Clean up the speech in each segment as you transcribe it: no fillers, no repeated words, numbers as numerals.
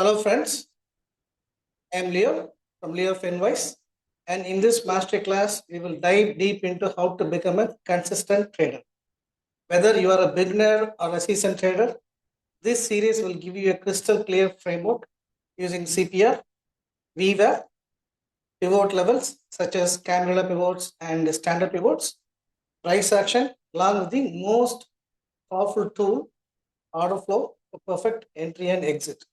Hello friends, I am Leo from leofinwise, and in this master class we will dive deep into how to become a consistent trader. Whether you are a beginner or a seasoned trader, this series will give you a crystal clear framework using CPR, VWAP, pivot levels such as Camarilla pivots and standard pivots, price action, along with the most powerful tool, order flow, for perfect entry and exit.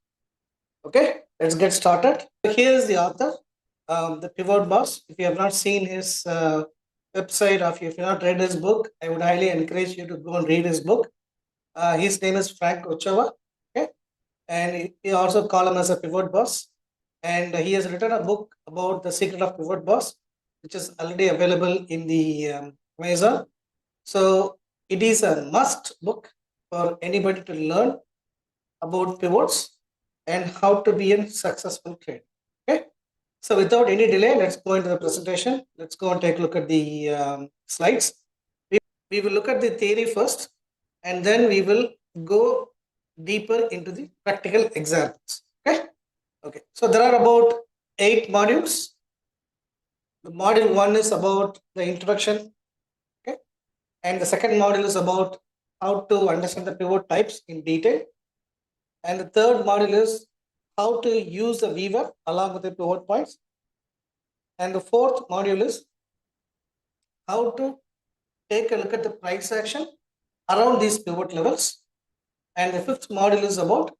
Okay, let's get started. Here is the author, the Pivot Boss. If you have not seen his website or if you have not read his book, I would highly encourage you to go and read his book. His name is Frank Ochoa. Okay, and he also call him as a Pivot Boss. And he has written a book about the secret of Pivot Boss, which is already available in the Amazon. So it is a must book for anybody to learn about pivots and how to be a successful trader. Okay, so without any delay, let's go into the presentation. Let's go and take a look at the slides. We will look at the theory first, and then we will go deeper into the practical examples. Okay. So there are about 8 modules. The module 1 is about the introduction. Okay, and the second module is about how to understand the pivot types in detail. And the third module is how to use the VWAP along with the pivot points. And the fourth module is how to take a look at the price action around these pivot levels. And the fifth module is about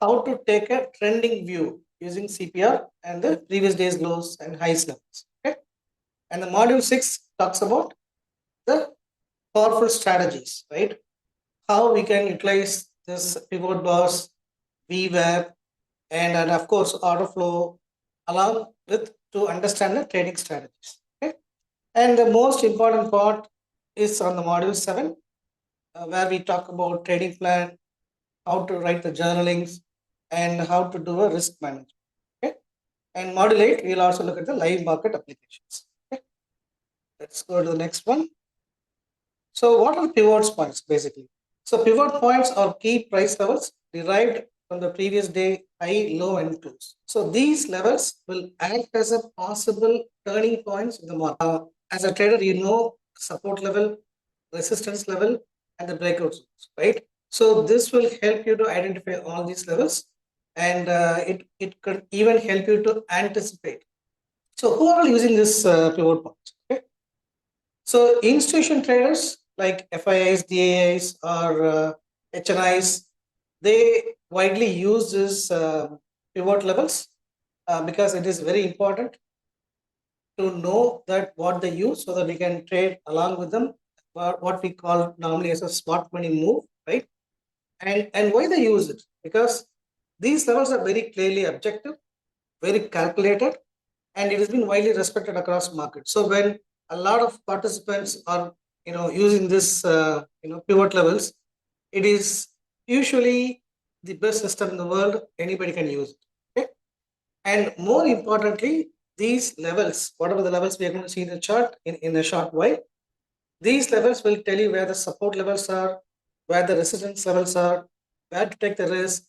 how to take a trending view using CPR and the previous day's lows and highs levels. Okay. And the module 6 talks about the powerful strategies, right? How we can utilize this pivot boss, VWAP, and of course order flow along with to understand the trading strategies. Okay, and the most important part is on the module 7, where we talk about trading plan, how to write the journalings, and how to do a risk management. Okay, and module 8 we'll also look at the live market applications. Okay, let's go to the next one. So what are the pivot points basically? So pivot points are key price levels derived from the previous day high, low, and close. So these levels will act as a possible turning points in the market. As a trader, you know support level, resistance level, and the breakout zones, right? So this will help you to identify all these levels, and it could even help you to anticipate. So who are using this pivot points? Okay. So institution traders like FIIs, DAIs, or HNIs, they widely use this pivot levels because it is very important to know that what they use so that we can trade along with them, what we call normally as a smart money move, right? And why they use it? Because these levels are very clearly objective, very calculated, and it has been widely respected across markets. So when a lot of participants are using this pivot levels, it is usually the best system in the world. Anybody can use it. Okay, and more importantly, these levels, whatever the levels we are going to see in the chart in a short while, these levels will tell you where the support levels are, where the resistance levels are, where to take the risk,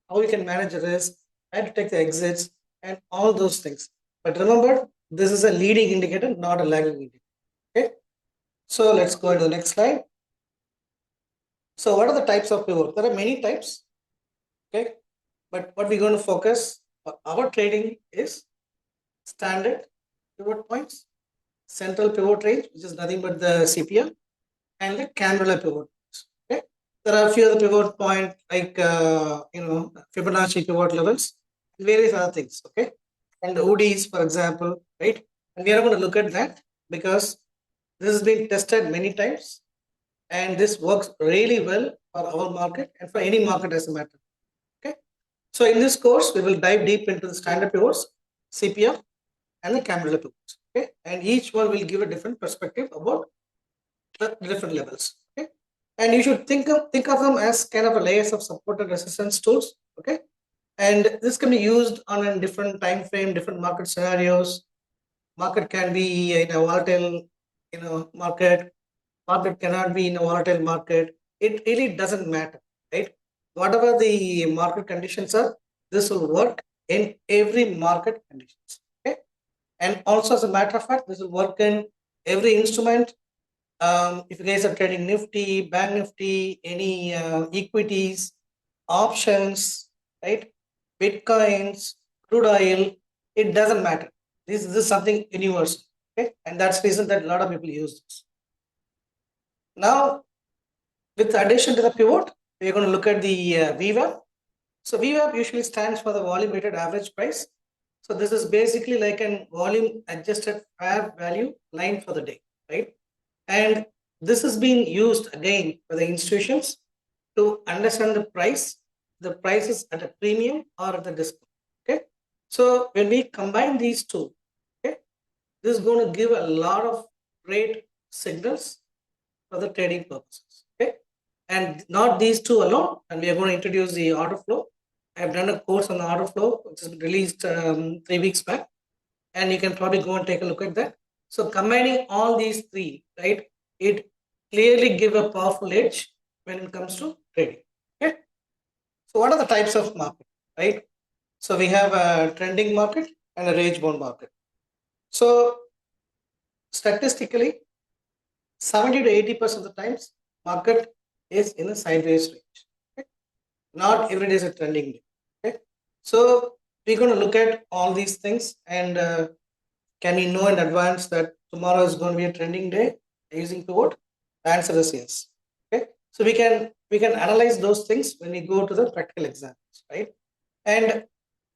how you can manage the risk, where to take the exits, and all those things. But remember, this is a leading indicator, not a lagging indicator. Okay, so let's go into the next slide. So what are the types of pivot? There are many types. Okay, but what we're going to focus for our trading is standard pivot points, central pivot range, which is nothing but the CPR, and the Camarilla pivot. Okay, there are a few other pivot point like Fibonacci pivot levels, and various other things. Okay, and the ODs, for example, right? And we are going to look at that because this has been tested many times, and this works really well for our market and for any market as a matter. Okay, so in this course, we will dive deep into the standard pivots, CPR, and the Camarilla pivots. Okay, and each one will give a different perspective about the different levels. Okay, and you should think of them as kind of a layers of support and resistance tools. Okay, and this can be used on a different time frame, different market scenarios. Market can be in a volatile, market. Market cannot be in a volatile market. It really doesn't matter, right? Whatever the market conditions are, this will work in every market conditions. Okay, and also as a matter of fact, this will work in every instrument. If you guys are trading Nifty, BankNifty, any equities, options, right? Bitcoins, crude oil, it doesn't matter. This is something universal. Okay, and that's the reason that a lot of people use this. Now, with addition to the pivot, we're going to look at the VWAP. So VWAP usually stands for the volume weighted average price. So this is basically like an volume adjusted fair value line for the day, right? And this is being used again by the institutions to understand the prices at a premium or at the discount. Okay. So when we combine these two, okay, this is going to give a lot of great signals for the trading purposes. Okay. And not these two alone. And we are going to introduce the order flow. I have done a course on the order flow, which has been released 3 weeks back. And you can probably go and take a look at that. So combining all these three, right, it clearly give a powerful edge when it comes to trading. Okay. So what are the types of market, right? So we have a trending market and a range bound market. So statistically, 70 to 80% of the times, market is in a sideways range. Okay? Not every day is a trending day. Okay? So we're going to look at all these things, and can we know in advance that tomorrow is going to be a trending day using pivot? The answer is yes. Okay, so we can analyze those things when we go to the practical examples, right? And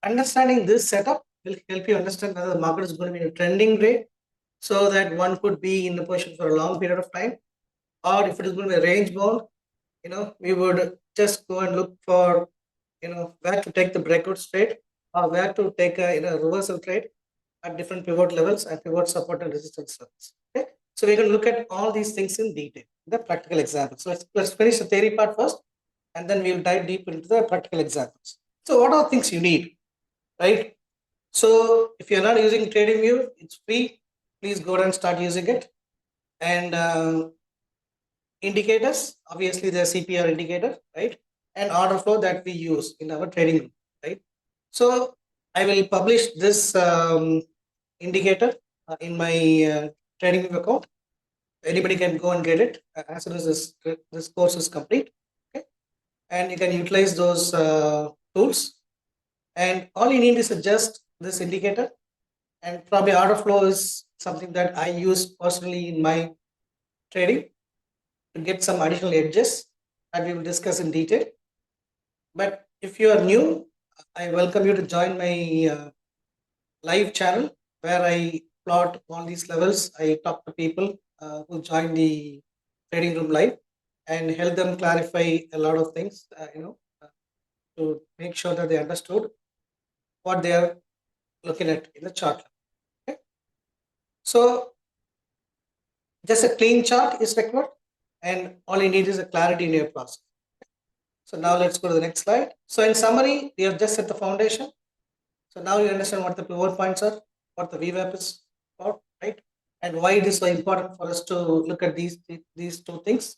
understanding this setup will help you understand whether the market is going to be in a trending day, so that one could be in a position for a long period of time, or if it is going to be a range bound, we would just go and look for where to take the breakout trade, or where to take a reversal trade at different pivot levels and pivot support and resistance levels. Okay, so we can look at all these things in detail, the practical examples. So let's finish the theory part first, and then we'll dive deep into the practical examples. So what are things you need, right? So if you're not using TradingView, it's free. Please go and start using it. And indicators, obviously the CPR indicator, right? And order flow that we use in our trading room, right? So I will publish this indicator in my trading account. Anybody can go and get it as soon as this course is complete. Okay, and you can utilize those tools. And all you need is just this indicator, and probably order flow is something that I use personally in my trading to get some additional edges that we will discuss in detail. But if you are new, I welcome you to join my live channel where I plot all these levels. I talk to people who join the trading room live and help them clarify a lot of things, to make sure that they understood what they are looking at in the chart. Okay? So just a clean chart is required, and all you need is a clarity in your process. So now let's go to the next slide. So in summary, we have just set the foundation. So now you understand what the pivot points are, what the VWAP is about, right? And why it is so important for us to look at these two things.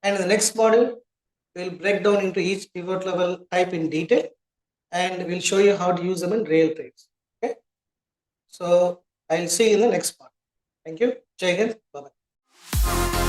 And in the next module, we'll break down into each pivot level type in detail, and we'll show you how to use them in real trades. Okay. So I'll see you in the next part. Thank you. Jai Hind. Bye-bye.